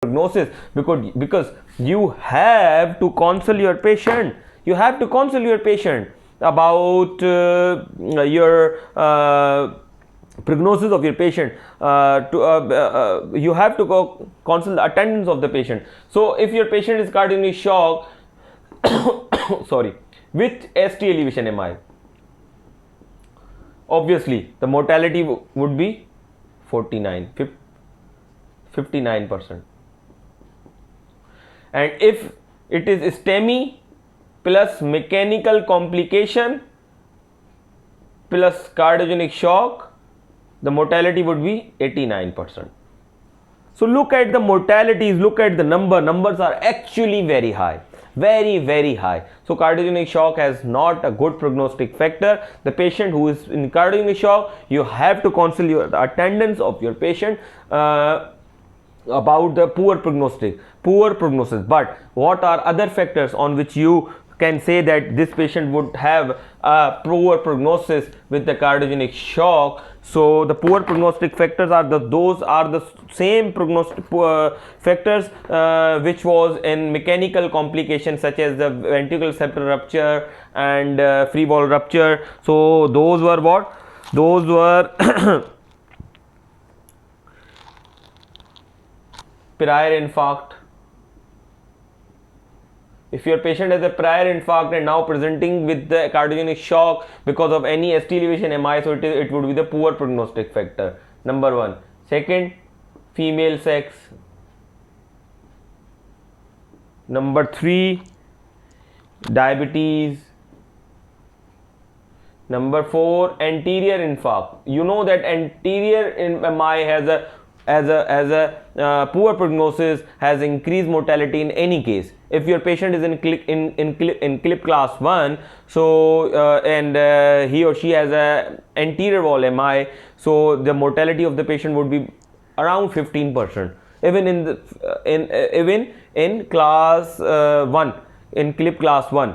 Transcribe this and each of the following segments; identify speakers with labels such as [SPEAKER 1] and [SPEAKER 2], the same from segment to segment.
[SPEAKER 1] prognosis, because you have to counsel your patient. You have to counsel your patient about your prognosis of your patient. You have to counsel the attendance of the patient. So if your patient is cardiogenic shock sorry, with ST elevation MI, obviously the mortality would be 59%. And if it is STEMI plus mechanical complication plus cardiogenic shock, the mortality would be 89%. So look at the mortalities, look at the numbers are actually very high, very high. So cardiogenic shock has not a good prognostic factor. The patient who is in cardiogenic shock, you have to counsel the attendance of your patient about the poor prognosis. But what are other factors on which you can say that this patient would have a poor prognosis with the cardiogenic shock? So the poor prognostic factors are those are the same prognostic factors which was in mechanical complications such as the ventricular septal rupture and free wall rupture. So those were what? Those were prior infarct. If your patient has a prior infarct and now presenting with the cardiogenic shock because of any ST elevation MI, so it would be the poor prognostic factor, number one. Second, female sex. Number three, diabetes. Number four, anterior infarct. You know that anterior MI has a poor prognosis, has increased mortality in any case. If your patient is in clip class 1, so and he or she has a anterior wall MI, so the mortality of the patient would be around 15%. Even in class 1, in clip class 1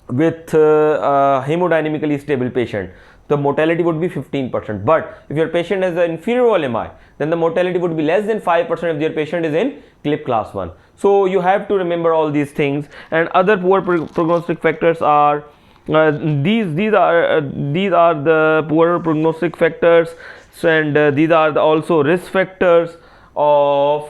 [SPEAKER 1] with hemodynamically stable patient, the mortality would be 15%. But if your patient has an inferior wall MI, then the mortality would be less than 5% if your patient is in clip class 1. So you have to remember all these things. And other poor prognostic factors are these are the poor prognostic factors, and these are also risk factors of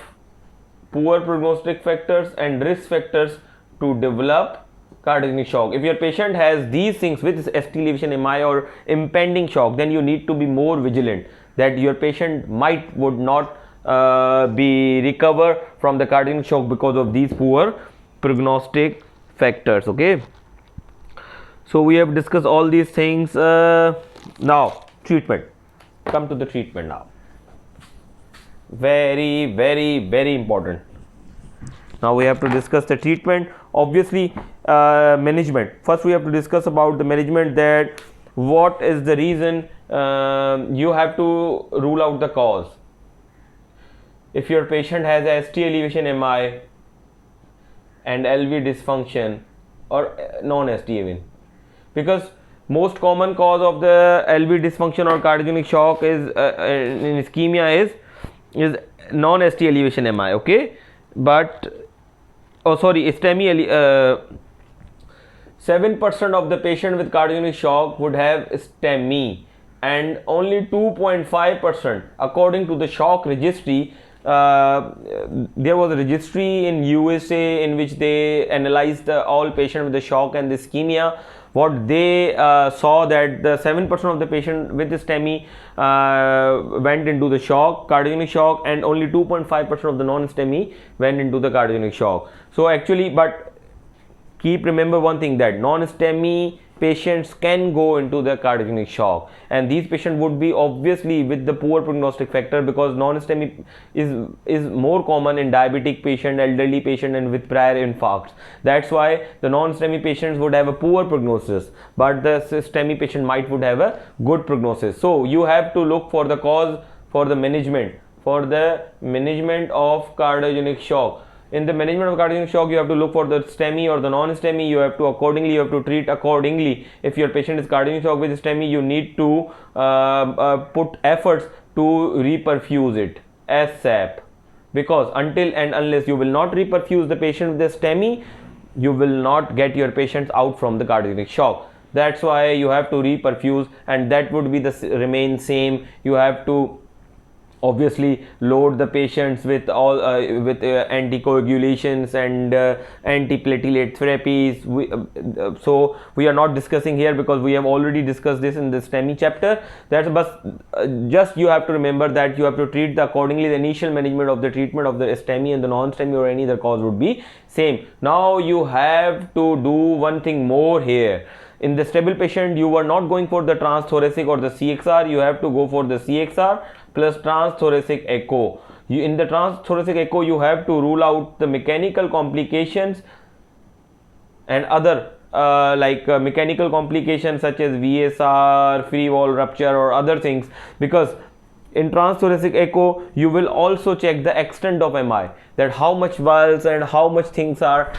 [SPEAKER 1] poor prognostic factors and risk factors to develop cardiogenic shock. If your patient has these things with ST elevation MI or impending shock, then you need to be more vigilant that your patient would not be recover from the cardiogenic shock because of these poor prognostic factors. Okay, so we have discussed all these things. Now treatment, come to the treatment now. Very important. Now we have to discuss the treatment. Obviously management. First we have to discuss about the management, that what is the reason. You have to rule out the cause. If your patient has a ST elevation MI and LV dysfunction or non-ST even, because most common cause of the LV dysfunction or cardiogenic shock is in ischemia is non-ST elevation MI. Okay, but STEMI. 7% of the patient with cardiogenic shock would have STEMI, and only 2.5% according to the shock registry. There was a registry in USA in which they analyzed all patients with the shock and the ischemia. What they saw that the 7% of the patient with the STEMI went into the shock, cardiogenic shock, and only 2.5% of the non-STEMI went into the cardiogenic shock. So actually, but keep remember one thing, that non-STEMI patients can go into the cardiogenic shock, and these patients would be obviously with the poor prognostic factor, because non-STEMI is more common in diabetic patient, elderly patient, and with prior infarcts. That's why the non-STEMI patients would have a poor prognosis, but the STEMI patient would have a good prognosis. So you have to look for the cause for the management of cardiogenic shock. In the management of cardiogenic shock, you have to look for the STEMI or the non-STEMI. You have to treat accordingly. If your patient is cardiogenic shock with STEMI, you need to put efforts to reperfuse it, ASAP. because until and unless you will not reperfuse the patient with the STEMI, you will not get your patients out from the cardiogenic shock. That's why you have to reperfuse, and that would be the remain same. You have to obviously load the patients with all anticoagulations and antiplatelet therapies. So we are not discussing here because we have already discussed this in the STEMI chapter. That's just you have to remember that you have to treat accordingly. The initial management of the treatment of the STEMI and the non-STEMI or any other cause would be same. Now you have to do one thing more here. In the stable patient, you were not going for the transthoracic or the CXR. You have to go for the CXR plus transthoracic echo. In the transthoracic echo, you have to rule out the mechanical complications and other mechanical complications such as VSR, free wall rupture or other things, because in transthoracic echo you will also check the extent of MI, that how much valves and how much things are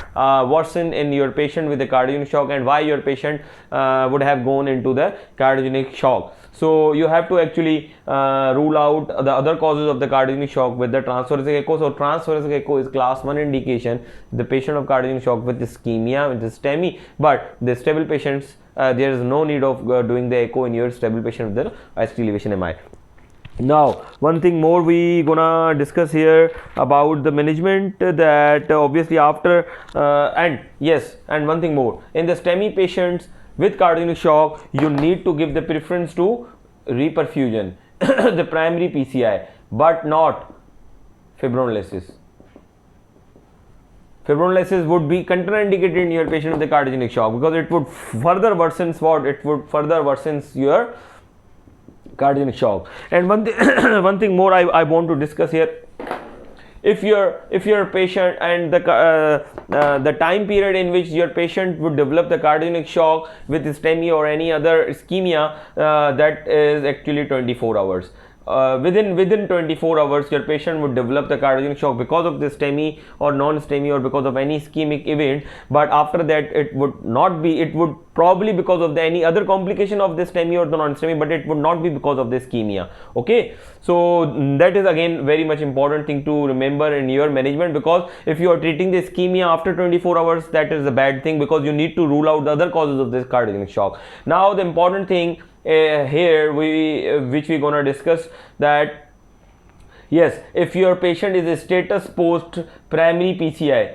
[SPEAKER 1] worsened in your patient with the cardiogenic shock and why your patient would have gone into the cardiogenic shock. So you have to actually rule out the other causes of the cardiogenic shock with the transthoracic echo. So transthoracic echo is class 1 indication, the patient of cardiogenic shock with ischemia, with the STEMI, but the stable patients there is no need of doing the echo in your stable patient with the ST elevation MI. Now one thing more we gonna discuss here about the management, that obviously after and one thing more, in the STEMI patients with cardiogenic shock you need to give the preference to reperfusion the primary PCI, but not fibrinolysis. Fibrinolysis would be contraindicated in your patient with the cardiogenic shock because it would further worsen your cardiogenic shock. And one thing more I want to discuss here, if your patient and the time period in which your patient would develop the cardiogenic shock with STEMI or any other ischemia, that is actually 24 hours. Within 24 hours your patient would develop the cardiogenic shock because of the STEMI or non-STEMI or because of any ischemic event, but after that it would probably because of any other complication of the STEMI or the non-STEMI, but it would not be because of the ischemia. Okay, so that is again very much important thing to remember in your management, because if you are treating the ischemia after 24 hours, that is a bad thing because you need to rule out the other causes of this cardiogenic shock. Now the important thing here which we gonna discuss, that yes, if your patient is a status post primary PCI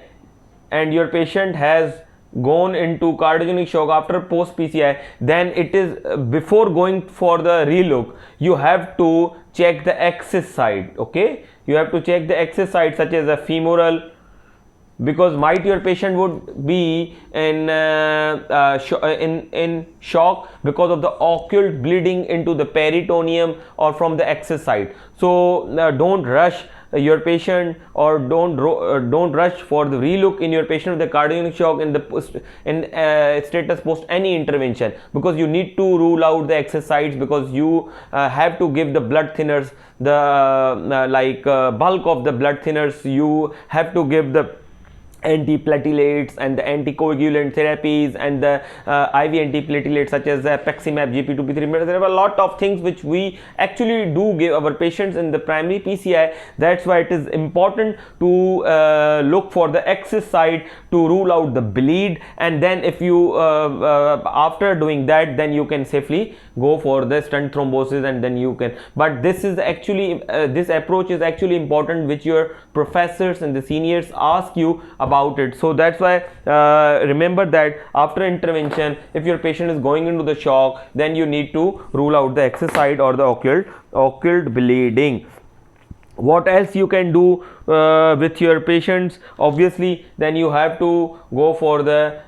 [SPEAKER 1] and your patient has gone into cardiogenic shock after post PCI, then it is before going for the relook you have to check the axis side. Okay, you have to check the axis side such as a femoral, because might your patient would be in shock because of the occult bleeding into the peritoneum or from the axis side. So don't rush your patient, or don't rush for the relook in your patient with the cardiogenic shock in status post any intervention, because you need to rule out the axis sites, because you have to give the blood thinners, the bulk of the blood thinners. You have to give the antiplatelets and the anticoagulant therapies and the IV antiplatelets such as peximab, GP2P3. There are a lot of things which we actually do give our patients in the primary PCI. That's why it is important to look for the axis side to rule out the bleed, and then if you after doing that, then you can safely go for the stent thrombosis, and then you can. But this is actually this approach is actually important, which your professors and the seniors ask you about it. So that's why remember that after intervention, if your patient is going into the shock, then you need to rule out the axis side or the occult bleeding. What else you can do with your patients? Obviously then you have to go for the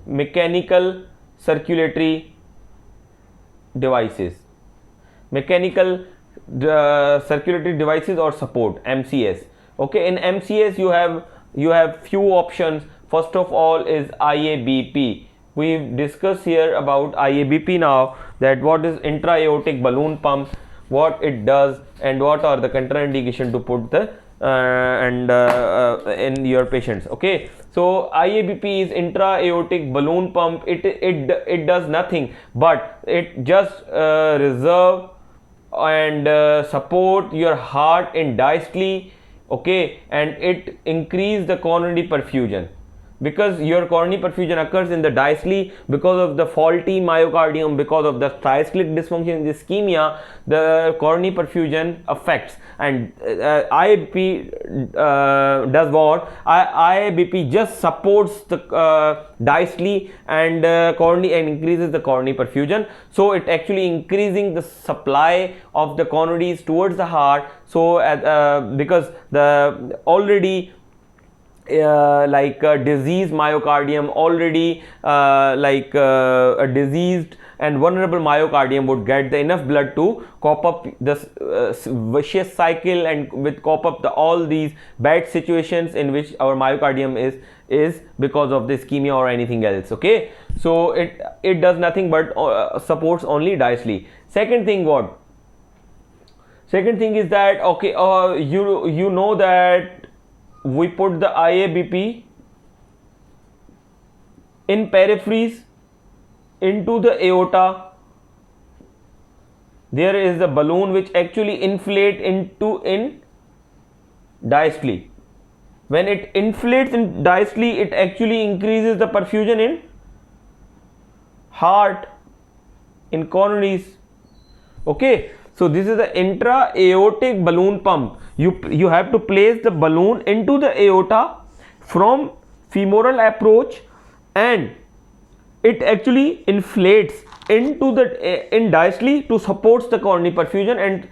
[SPEAKER 1] mechanical circulatory devices, circulatory devices or support, MCS. Okay, in MCS you have few options. First of all is IABP. We've discussed here about IABP now, that what is intra-aortic balloon pump, what it does, and what are the contraindication to put the in your patients. Okay, so IABP is intra-aortic balloon pump. It does nothing, but it just reserve and support your heart in diastole, okay, and it increase the coronary perfusion, because your coronary perfusion occurs in the diastole because of the faulty myocardium, because of the tricyclic dysfunction in the ischemia. The coronary perfusion affects, and IABP does what? IABP just supports the diastole and coronary, and increases the coronary perfusion. So it actually increasing the supply of the coronaries towards the heart. So because the already like a diseased myocardium, already like a diseased and vulnerable myocardium would get the enough blood to cope up this vicious cycle, and with cope up all these bad situations in which our myocardium is because of the ischemia or anything else. Okay, so it does nothing but supports only diastole. Second thing is that, okay, you know that we put the IABP in peripheries into the aorta. There is a balloon which actually inflate in diastole. When it inflates in diastole, it actually increases the perfusion in heart, in coronaries. Okay, so this is the intra-aortic balloon pump. You have to place the balloon into the aorta from femoral approach, and it actually inflates into the in diastole to supports the coronary perfusion and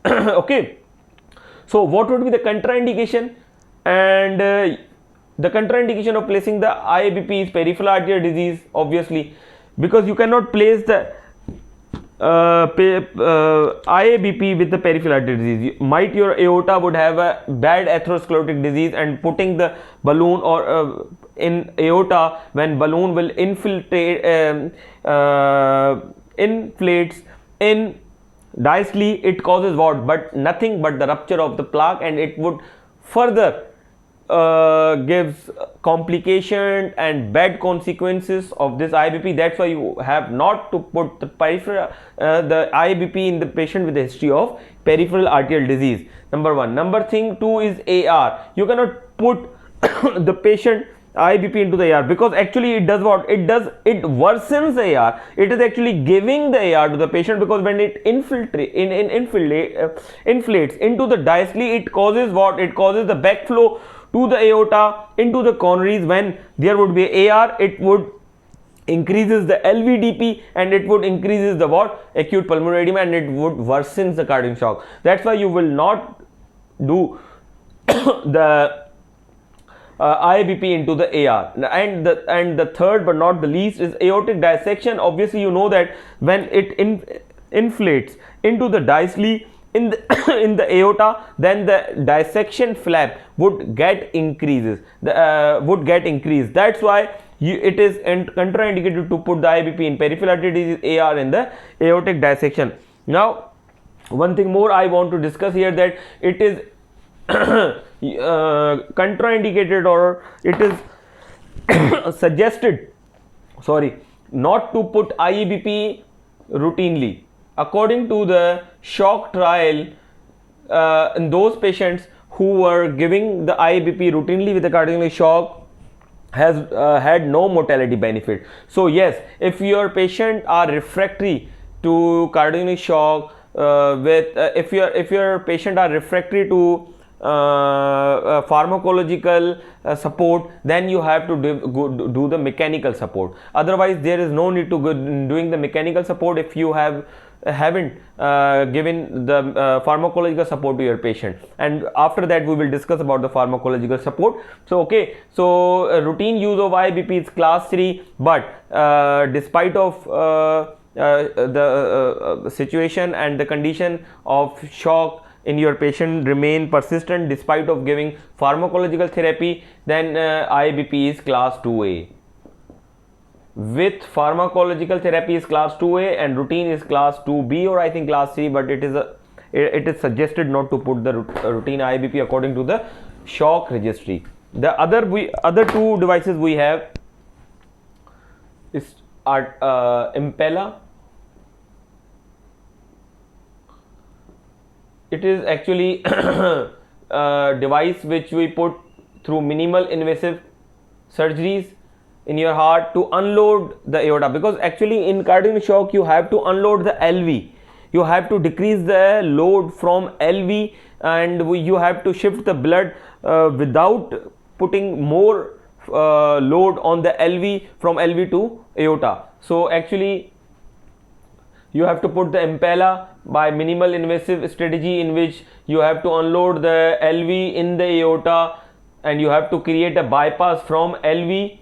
[SPEAKER 1] okay. So what would be the contraindication? And the contraindication of placing the IABP is peripheral arterial disease, obviously, because you cannot place the IABP with the peripheral arterial disease. Might your aorta would have a bad atherosclerotic disease, and putting the balloon or in aorta, when balloon will infiltrate inflates in diastole, it causes what? But nothing but the rupture of the plaque, and it would further gives complication and bad consequences of this IABP. That's why you have not to put the peripheral the IABP in the patient with a history of peripheral arterial disease. Number one. Number two is AR. You cannot put the patient IABP into the AR, because actually it does what? It worsens the AR. It is actually giving the AR to the patient, because when it inflates into the diastole, it causes what? It causes the backflow to the aorta into the coronaries. When there would be AR, it would increases the LVDP, and it would increases the what? Acute pulmonary edema, and it would worsens the cardiac shock. That's why you will not do the IABP into the AR. And the third but not the least is aortic dissection. Obviously you know that when it inflates into the diastole in the in the aorta, then the dissection flap would get increased. That's why it is contraindicated to put the IABP in peripheral arterial disease, AR in the aortic dissection. Now one thing more I want to discuss here, that it is contraindicated, or it is suggested, not to put IABP routinely. According to the shock trial, in those patients who were giving the IABP routinely with the cardiogenic shock has had no mortality benefit. So yes, if your patient are refractory to cardiogenic shock if your patient are refractory to pharmacological support, then you have to do the mechanical support. Otherwise there is no need to go doing the mechanical support if you haven't given the pharmacological support to your patient. And after that we will discuss about the pharmacological support. So okay, so routine use of IABP is class 3, but despite of the situation and the condition of shock in your patient remain persistent despite of giving pharmacological therapy, then IABP is class 2A. With pharmacological therapy is class 2A and routine is class 2B, or I think class 3, but it is suggested not to put the routine IABP according to the shock registry. The other two devices we have is Impella it is actually a device which we put through minimal invasive surgeries in your heart to unload the aorta, because actually in cardiogenic shock you have to unload the LV, you have to decrease the load from LV, and you have to shift the blood without putting more load on the LV from LV to aorta. So actually you have to put the impella by minimal invasive strategy, in which you have to unload the LV in the aorta, and you have to create a bypass from LV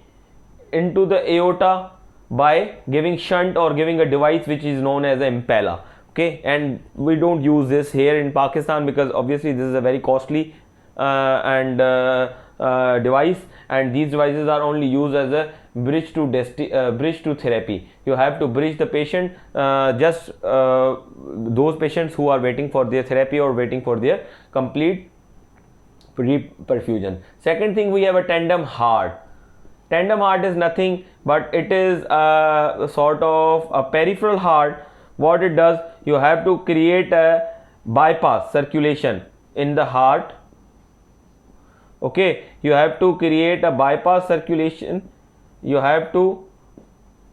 [SPEAKER 1] into the aorta by giving shunt or giving a device which is known as an impella. Okay, and we don't use this here in Pakistan because obviously this is a very costly device, and these devices are only used as a bridge to therapy. You have to bridge the patient, just those patients who are waiting for their therapy or waiting for their complete perfusion. Second thing, we have a tandem heart. Tandem heart is nothing but it is a sort of a peripheral heart. What it does, you have to create a bypass circulation in the heart. Okay, you have to create a bypass circulation. You have to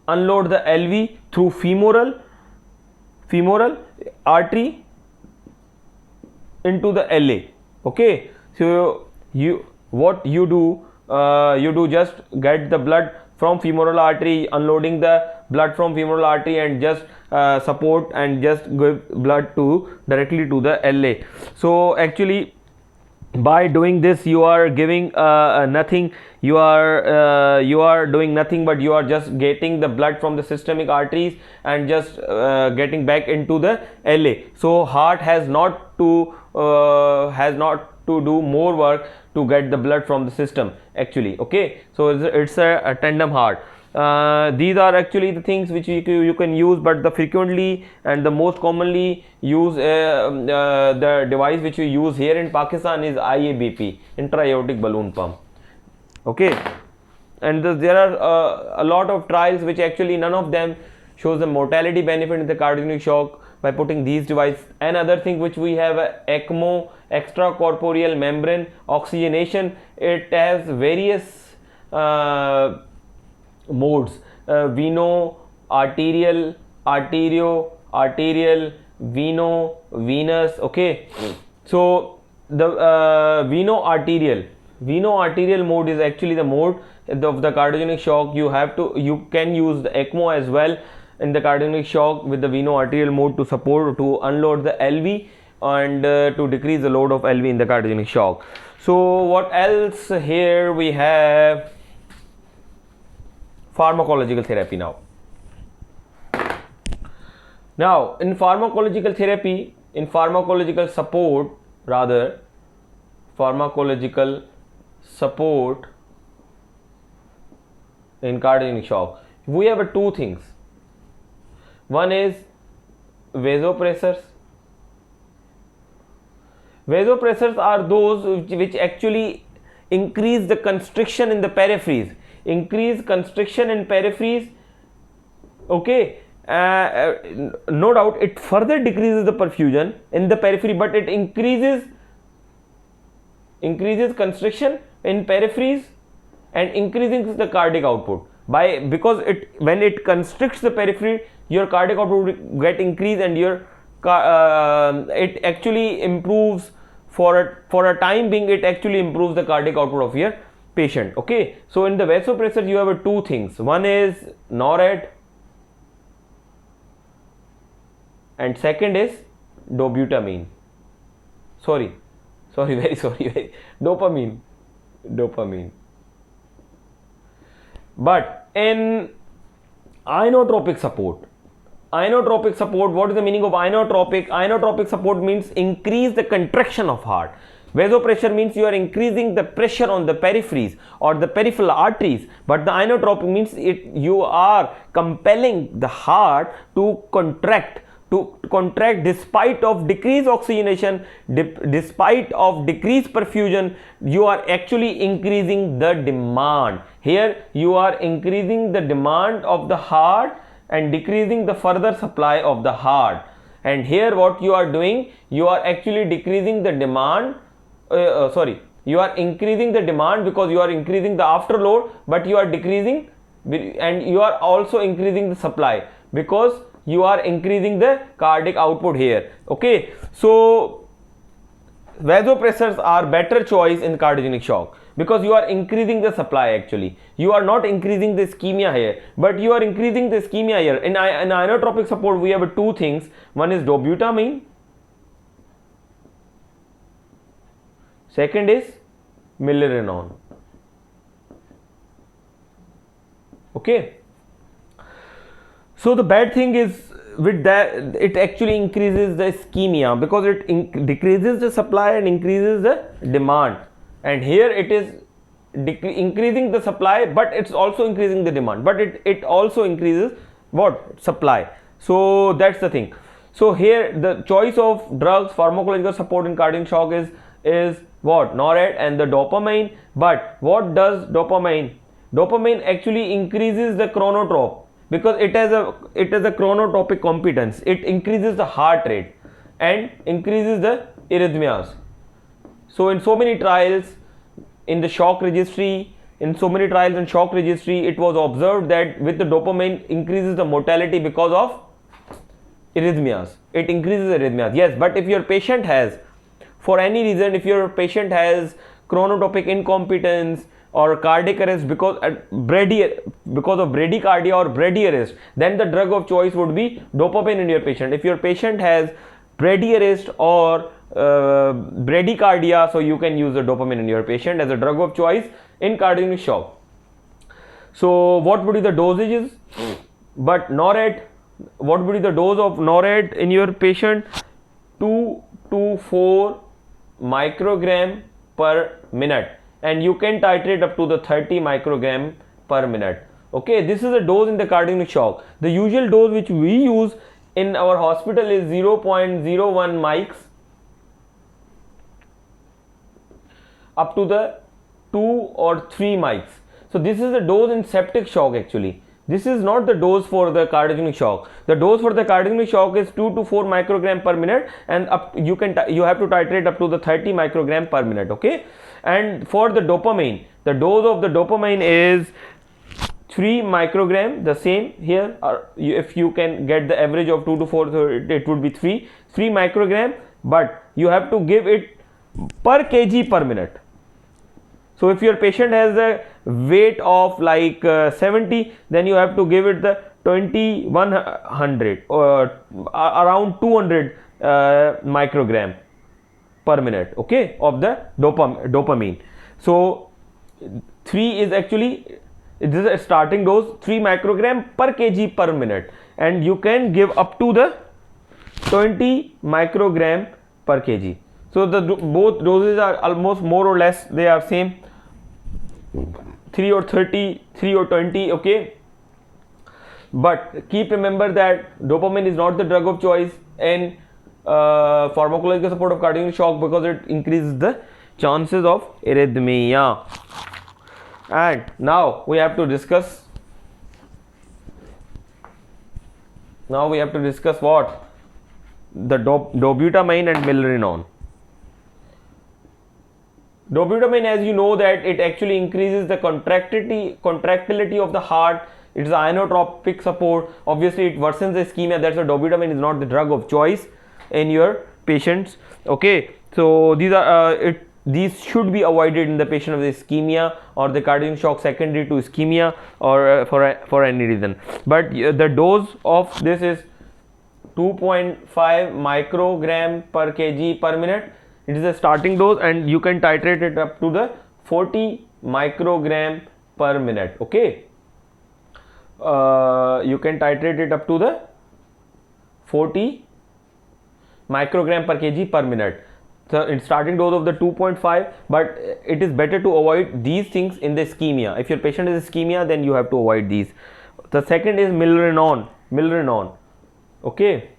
[SPEAKER 1] unload the LV through femoral artery into the LA. Okay, so what you do just get the blood from femoral artery, unloading the blood from femoral artery, and just support and just give blood directly to the LA. So actually by doing this you are giving nothing, you are doing nothing, but you are just getting the blood from the systemic arteries and just getting back into the LA. So heart has not to do more work to get the blood from the system actually. Okay, so it's a tandem heart. These are actually the things which you can use, but the frequently and the most commonly used the device which we use here in Pakistan is IABP, intra-aortic balloon pump. Okay, and there are a lot of trials which actually none of them shows the mortality benefit in the cardiogenic shock by putting these devices. Another thing which we have, ECMO, extracorporeal membrane oxygenation. It has various modes, veno, arterial, arterio-arterial, veno, venous. Okay, so the veno-arterial mode is actually the mode of the cardiogenic shock. You can use the ECMO as well in the cardiogenic shock with the veno-arterial mode to unload the LV and to decrease the load of LV in the cardiogenic shock. So what else here we have? Pharmacological therapy now. Now in pharmacological therapy, in pharmacological support in cardiogenic shock, we have two things. One is vasopressors. Vasopressors are those which actually increase the constriction in the peripheries. Okay, no doubt it further decreases the perfusion in the periphery, but it increases constriction in peripheries and increasing the cardiac output because when it constricts the periphery, your cardiac output will get increased, and your it actually improves for a time being. It actually improves the cardiac output of your patient. Okay, so in the vasopressor you have two things. One is NORAD and second is dobutamine. Dopamine. But in inotropic support, what is the meaning of inotropic? Inotropic support means increase the contraction of heart. Vasopressor means you are increasing the pressure on the peripheries or the peripheral arteries, but the inotropic means you are compelling the heart to contract despite of decreased oxygenation, despite of decreased perfusion. You are actually increasing the demand. Here you are increasing the demand of the heart and decreasing the further supply of the heart. and here what you are doing, you are actually decreasing the demand, you are increasing the demand because you are increasing the afterload, but you are decreasing, and you are also increasing the supply because you are increasing the cardiac output here. Okay, so vasopressors are better choice in cardiogenic shock because you are increasing the supply. Actually you are not increasing the ischemia here, but you are increasing the ischemia here. In inotropic support we have two things. One is dobutamine, second is milrinone. Okay, so the bad thing is with that, it actually increases the ischemia because it decreases the supply and increases the demand, and here it is increasing the supply but it's also increasing the demand, but it also increases what? Supply. So that's the thing. So here the choice of drugs, pharmacological support in cardiac shock is what? Norad and the dopamine. But what does dopamine? Dopamine actually increases the chronotrope because it has a chronotropic competence. It increases the heart rate and increases the arrhythmias. So in so many trials in the shock registry, it was observed that with the dopamine increases the mortality because of arrhythmias. It increases arrhythmias. Yes, but if your patient has, for any reason, if your patient has chronotropic incompetence or cardiac arrest because of bradycardia or bradyarrest, then the drug of choice would be dopamine in your patient. If your patient has bradyarrest or bradycardia, so you can use the dopamine in your patient as a drug of choice in cardiogenic shock. So what would be the dosages? But NORAD, what would be the dose of NORAD in your patient? 2 to 4 microgram per minute, and you can titrate up to the 30 microgram per minute. Okay, this is a dose in the cardiogenic shock. The usual dose which we use in our hospital is 0.01 mics up to the 2 or 3 mics. So this is the dose in septic shock. Actually this is not the dose for the cardiogenic shock. The dose for the cardiogenic shock is 2 to 4 microgram per minute, and you have to titrate up to the 30 microgram per minute. Okay, and for the dopamine, the dose of the dopamine is 3 microgram. The same here, if you can get the average of 2 to 4, so it would be 3 microgram, but you have to give it per kg per minute. So if your patient has a weight of like 70, then you have to give it the 2100 or around 200 microgram per minute, okay, of the dopamine. So 3 is actually, this is a starting dose, 3 microgram per kg per minute, and you can give up to the 20 microgram per kg. So the both doses are almost more or less they are same, 3 or 30, 3 or 20. Okay, but keep remember that dopamine is not the drug of choice in pharmacological support of cardiogenic shock because it increases the chances of arrhythmia. And now we have to discuss what? The dobutamine and milrinone. Dobutamine, as you know, that it actually increases the contractility of the heart. It's inotropic support. Obviously it worsens the ischemia. That's why dobutamine is not the drug of choice in your patients. Okay, so these should be avoided in the patient of the ischemia or the cardiac shock secondary to ischemia or for any reason. But the dose of this is 2.5 microgram per kg per minute. It is a starting dose, and you can titrate it up to the 40 microgram per minute. Okay, you can titrate it up to the 40 microgram per kg per minute. So it's starting dose of the 2.5, but it is better to avoid these things in the ischemia. If your patient is ischemia, then you have to avoid these. The second is milrinone. Okay,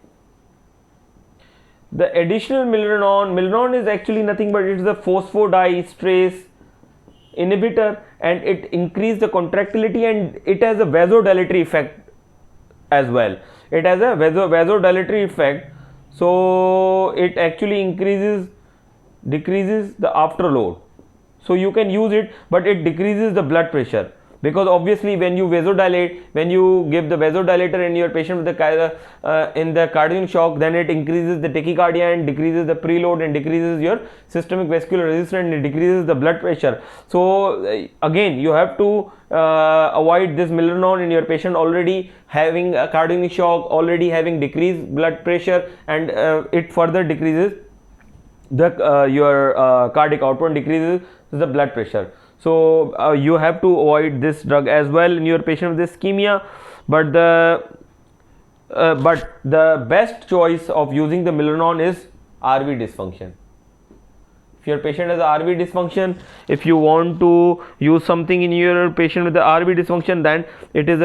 [SPEAKER 1] the additional milrinone is actually nothing but it is a phosphodiesterase inhibitor, and it increases the contractility, and it has a vasodilatory effect as well. It has a vasodilatory effect. so it actually decreases the afterload. So you can use it, but it decreases the blood pressure, because obviously when you vasodilate, when you give the vasodilator in your patient with the in the cardiogenic shock, then it increases the tachycardia and decreases the preload and decreases your systemic vascular resistance and it decreases the blood pressure. So again, you have to avoid this milrinone in your patient already having a cardiogenic shock, already having decreased blood pressure, and it further decreases the your cardiac output and decreases the blood pressure. So you have to avoid this drug as well in your patient with ischemia. But the best choice of using the milrinone is RV dysfunction. If your patient has RV dysfunction, if you want to use something in your patient with the RV dysfunction, then it is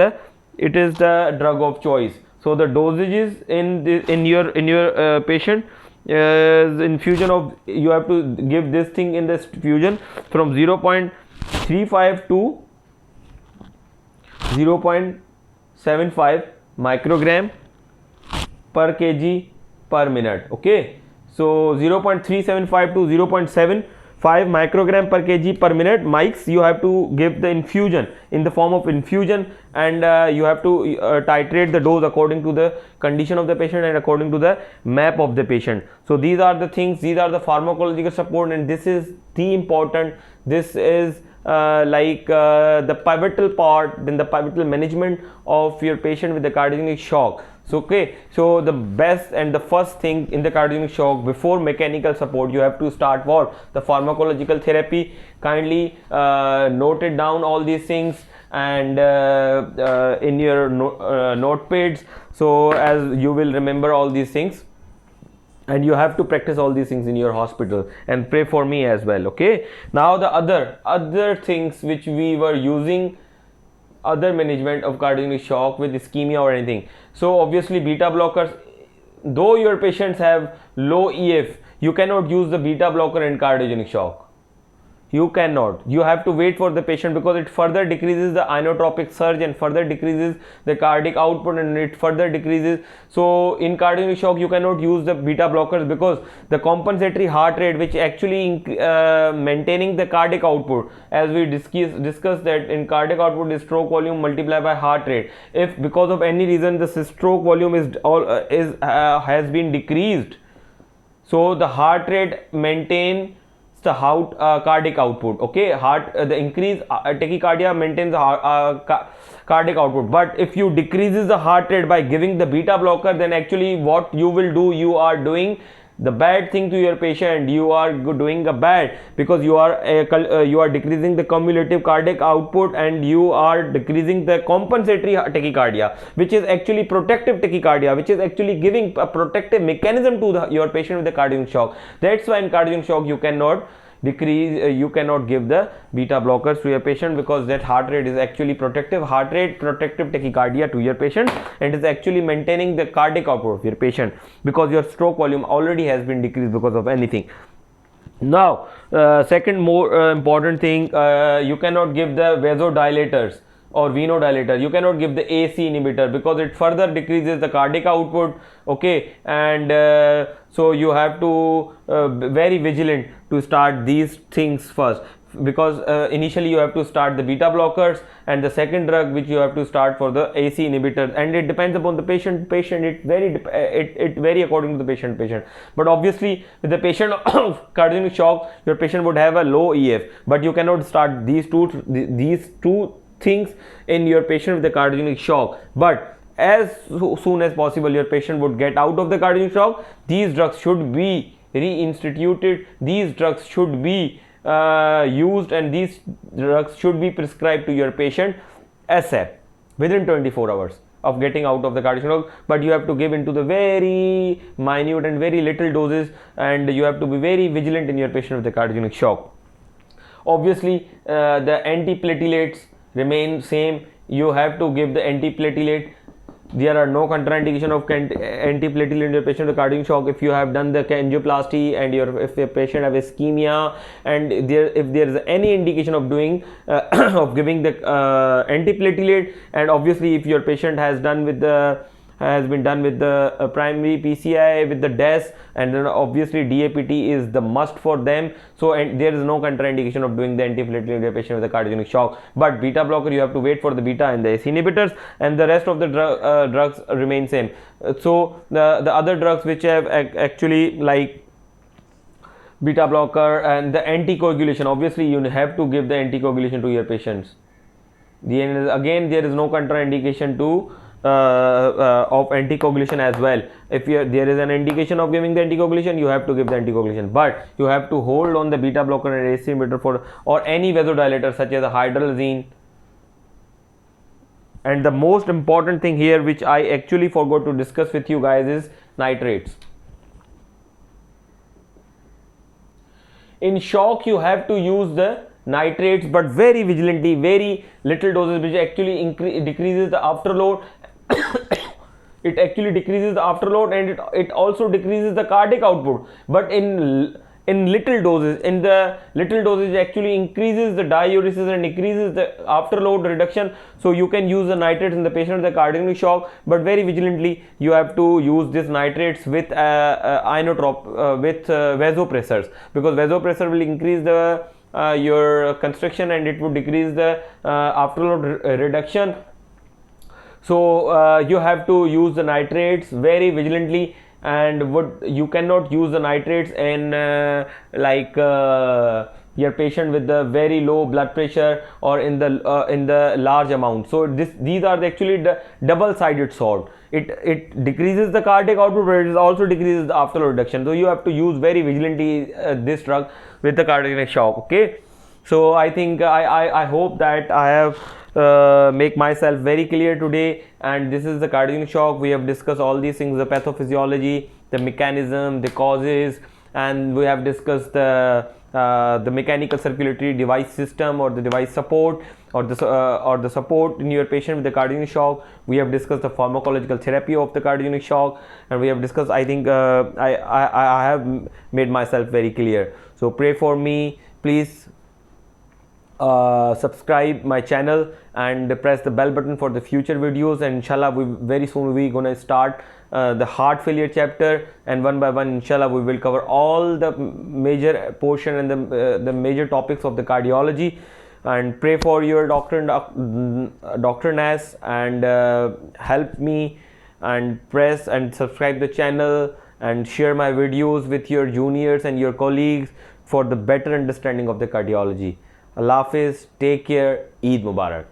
[SPEAKER 1] the drug of choice. So the dosages in your patient is infusion of, you have to give this thing in this fusion from 0.35 to 0.75 microgram per kg per minute. Okay, so 0.375 to 0.75 microgram per kg per minute mics you have to give the infusion in the form of infusion, and you have to titrate the dose according to the condition of the patient and according to the map of the patient. So these are the things, these are the pharmacological support, and this is the important, this is the pivotal part, then the pivotal management of your patient with the cardiogenic shock. So okay, so the best and the first thing in the cardiogenic shock before mechanical support, you have to start for the pharmacological therapy. Kindly note it down all these things and in your notepads, so as you will remember all these things, and you have to practice all these things in your hospital, and pray for me as well. Okay, now the other things which we were using, other management of cardiogenic shock with ischemia or anything. So obviously beta blockers, though your patients have low EF, you cannot use the beta blocker in cardiogenic shock. You cannot, you have to wait for the patient, because it further decreases the inotropic surge and further decreases the cardiac output, and it further decreases. So in cardiogenic shock you cannot use the beta blockers, because the compensatory heart rate, which actually maintaining the cardiac output, as we discussed that in cardiac output is stroke volume multiplied by heart rate. If because of any reason the stroke volume has been decreased, so the heart rate maintain the cardiac output. Okay, the increase tachycardia maintains the cardiac output. But if you decreases the heart rate by giving the beta blocker, then actually what you will do, you are doing the bad thing to your patient. You are doing a bad, because you are decreasing the cumulative cardiac output and you are decreasing the compensatory tachycardia, which is actually protective tachycardia, which is actually giving a protective mechanism to your patient with the cardiogenic shock. That's why in cardiogenic shock you cannot you cannot give the beta blockers to your patient, because that heart rate is actually protective heart rate, protective tachycardia to your patient, and is actually maintaining the cardiac output of your patient, because your stroke volume already has been decreased because of anything. Now second more important thing, you cannot give the vasodilators or venodilator. You cannot give the AC inhibitor, because it further decreases the cardiac output. Okay, and so you have to very vigilant to start these things first, because initially you have to start the beta blockers, and the second drug which you have to start for the AC inhibitors, and it depends upon the patient. It vary according to the patient. But obviously with the patient of cardiogenic shock, your patient would have a low EF, but you cannot start these two things in your patient with the cardiogenic shock. But as soon as possible your patient would get out of the cardiogenic shock, these drugs should be reinstituted, these drugs should be used, and these drugs should be prescribed to your patient ASAP, within 24 hours of getting out of the cardiogenic shock. But you have to give into the very minute and very little doses, and you have to be very vigilant in your patient with the cardiogenic shock. Obviously the antiplatelets remain same. You have to give the antiplatelet. There are no contraindication of antiplatelet in your patient with cardiogenic shock. If you have done the angioplasty and if your patient have ischemia, and if there is any indication of doing of giving the antiplatelet, and obviously if your patient has done with the has been done with the primary PCI with the DES, and then obviously DAPT is the must for them. So and there is no contraindication of doing the anti-inflammatory in a patient with a cardiogenic shock. But beta blocker, you have to wait for the beta and the ACE inhibitors, and the rest of the drugs remain same. So the other drugs which have actually like beta blocker and the anticoagulation, obviously you have to give the anticoagulation to your patients. Again, there is no contraindication to of anticoagulation as well. If there is an indication of giving the anticoagulation, you have to give the anticoagulation, but you have to hold on the beta blocker and ACE inhibitor for or any vasodilator such as a hydralazine. And the most important thing here, which I actually forgot to discuss with you guys, is nitrates. In shock, you have to use the nitrates, but very vigilantly, very little doses, which actually decreases the afterload. It actually decreases the afterload, and it also decreases the cardiac output. But in little doses, it actually increases the diuresis and decreases the afterload reduction. So you can use the nitrates in the patient with the cardiogenic shock, but very vigilantly you have to use these nitrates with vasopressors, because vasopressor will increase the your constriction and it would decrease the afterload reduction. So you have to use the nitrates very vigilantly, and you cannot use the nitrates in your patient with the very low blood pressure or in the large amount. So these are actually the double-sided sword. It decreases the cardiac output, but it also decreases the afterload reduction. So you have to use very vigilantly this drug with the cardiogenic shock. Okay, so I think I hope that I have make myself very clear today. And this is the cardiogenic shock. We have discussed all these things: the pathophysiology, the mechanism, the causes, and we have discussed the mechanical circulatory device system, or the device support, or the support in your patient with the cardiogenic shock. We have discussed the pharmacological therapy of the cardiogenic shock, and we have discussed, I think I have made myself very clear. So pray for me, please. Subscribe my channel and press the bell button for the future videos, and inshallah very soon we're gonna start the heart failure chapter, and one by one inshallah we will cover all the major portion and the major topics of the cardiology. And pray for your DrNAS, and help me, and press and subscribe the channel, and share my videos with your juniors and your colleagues for the better understanding of the cardiology. Allah Hafiz, take care, Eid Mubarak.